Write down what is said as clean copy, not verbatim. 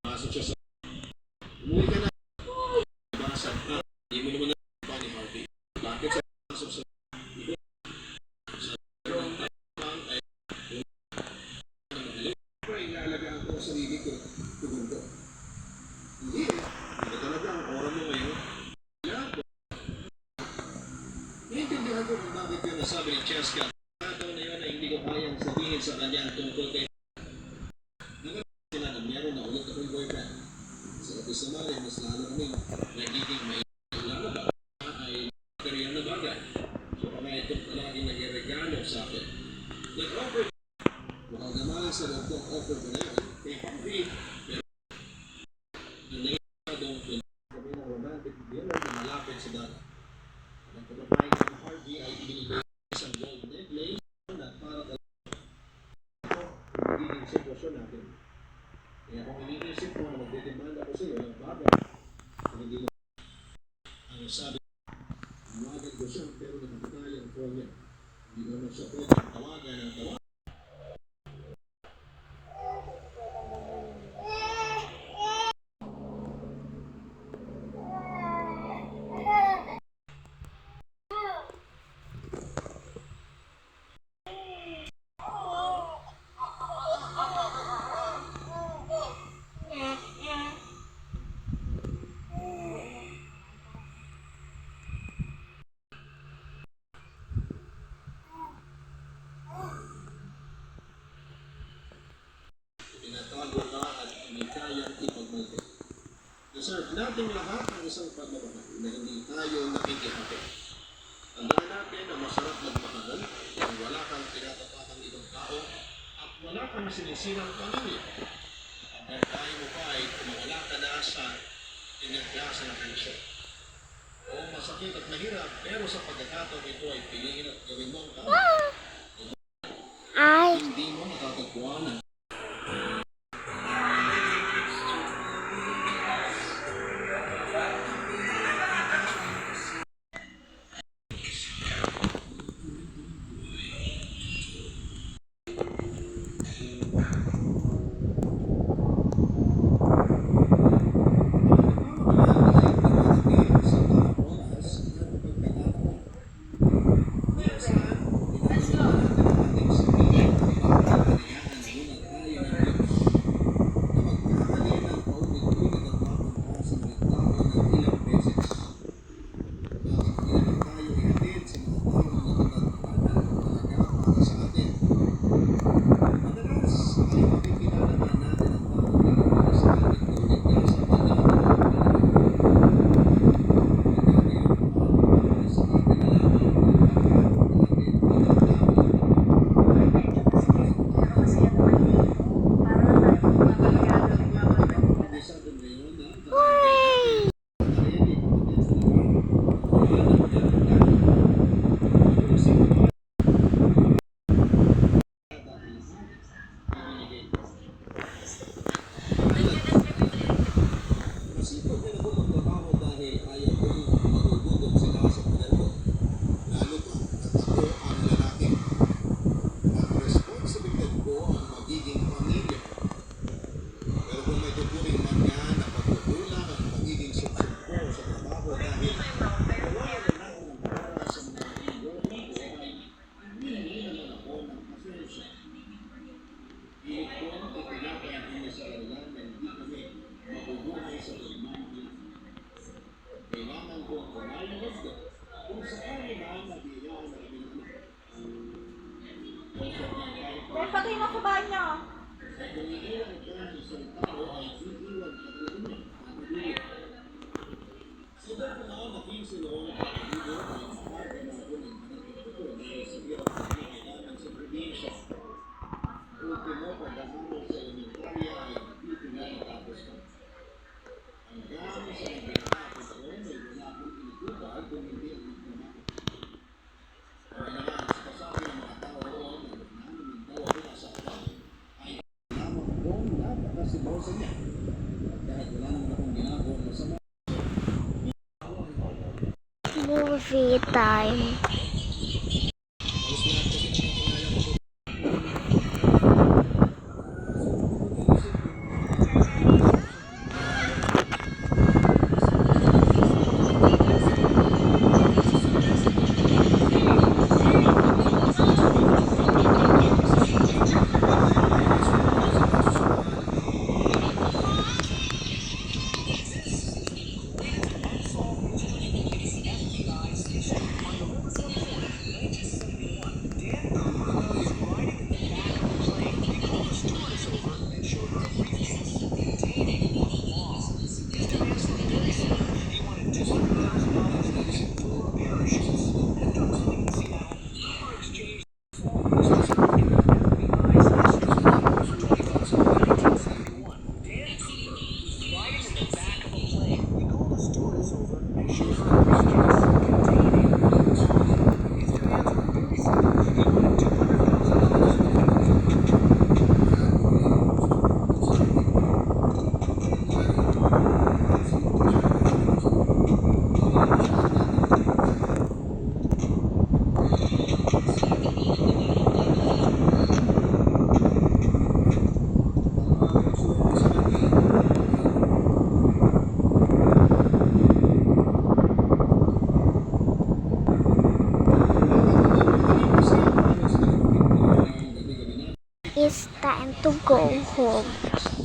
Masok siya sa umuwi ka na. Basag ka. Hindi mo naman na ni Harvey. Bakit sa masok sa ilaalagaan ko sa sarili ko. Tugon ko. Hindi eh. Hindi talaga ang oras mo ngayon. Naiintindihan ko kung bakit yun nasabi ni Cheska. Daw na yun ay hindi ko kayang sabihin sa kanya tungkol kay sila na meron na ulit akong boyfriend. Sa office naman ay mas lalo kaming nagiging may ulang na ba ay material na bagay. So kaya itong palagi nag-regalo sa akin. Nag-offer mukhang naman sa loob ng offer ko na yun kay Harvey. Pero ang nangyayadong kami ng romantic dinner na malapit sa dagat. Ang pagpapayag ng Harvey ay binigay isang gold necklace na para talaga magiging sitwasyon natin. Kaya kung iniisip mo na magdidemand ako sa iyo ng bagay, kung hindi mo ang sabi, iwagan ko siya pero nakapatay ang phone niya. Hindi mo na siya pwedeng tawagan ng tawagan. Tinatago ka at hindi kayang ipagmalaki. Deserve nating lahat ng isang pagmamahal na hindi tayo nakikihati. Tandaan natin na masarap magmahal kung wala kang tinatapakang ibang tao at wala kang sinisirang pamilya. At tayo mo pa ay kumawala ka na sa pinagklasa ng puso. O masakit at mahirap, pero sa pagkakataon ito ay piliin at gawin mo ang tao. Hindi mo natatagpuan. Patay na sa banyo. free time. It's time to go home.